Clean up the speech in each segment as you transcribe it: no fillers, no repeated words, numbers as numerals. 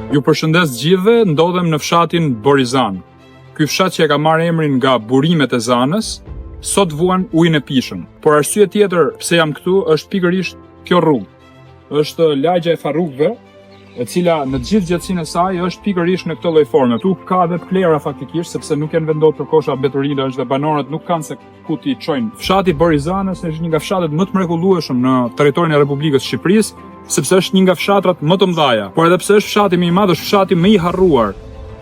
Ju përshëndes gjithëve, ndodhem në fshatin Borizan. Ky fshat që e ka marrë emrin nga burimet e Zanës, sot vuan ujin e pishëm. Por arsye tjetër pse jam këtu është pikërisht kjo rrugë. Është lagja e Farrukëve, e cila në gjithë gjatësinë e saj është pikërisht në këtë lloj forme. Tu ka edhe plera faktikisht, sepse nuk janë vendosur kosha beturile dhe banorët nuk kanë se ku t'i çojnë. Fshati Borizanës është një nga fshatet më të mrekullueshëm në territorin e Republikës së Shqipërisë, sepse është një nga fshatrat më të mëdha. Por edhe pse është fshati më i madh, është fshati më i harruar.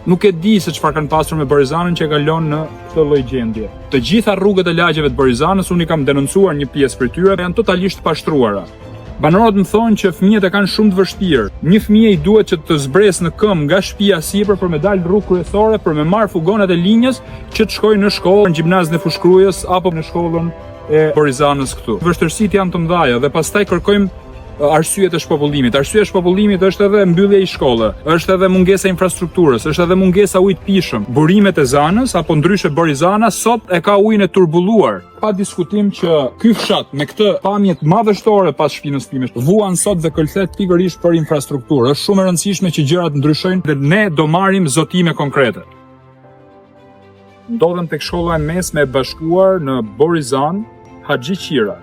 Nuk e di se çfarë kanë pasur me Borizanën që e kalon në këtë lloj gjendje. Të gjitha rrugët e lagjeve të Borizanës unë i kam denoncuar një pjesë prej tyre, janë totalisht pashtruara. Banorët më thonë që fëmijët e kanë shumë të vështirë. Një fëmijë i duhet që të zbresë në këmbë nga shtëpia sipër për me dalë rrugë kryesore, për me marrë fugonat e linjës që të shkojnë në shkollë, në gjimnazin e Fushkrujës apo në shkollën e Borizanës këtu. Vështirësitë janë të mëdha dhe pastaj kërkojmë arsyet e shpopullimit. Arsyeja e shpopullimit është edhe mbyllja e shkolle, është edhe mungesa e infrastrukturës, është edhe mungesa ujit pishëm. Burimet e Zanës apo ndryshe Borizana sot e ka ujin e turbulluar. Pa diskutim që ky fshat me këtë pamje të madhështore pas shpinës time vuan sot dhe kërthet pikërisht për infrastrukturë. Është shumë e rëndësishme që gjërat ndryshojnë dhe ne do marrim zotime konkrete. Ndodhem tek shkolla e mesme e bashkuar në Borizan, Haxhi Qira.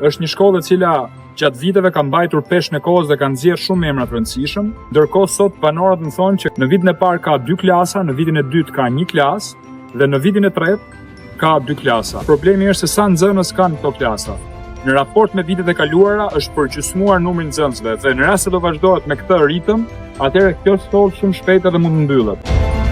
Është një shkollë e cila gjatë viteve ka mbajtur peshën e kohës dhe ka nxjerrë shumë emra të rëndësishëm. Ndërkohë sot banorët më thonë që në vitin e parë ka 2 klasa, në vitin e dytë ka 1 klasë dhe në vitin e tretë ka 2 klasa. Problemi është se sa nxënës kanë këto klasa. Në raport me vitet e kaluara është përgjysmuar numri i nxënësve dhe në rast se do vazhdohet me këtë ritëm, atëherë kjo shkollë shumë shpejt edhe mund të mbyllet.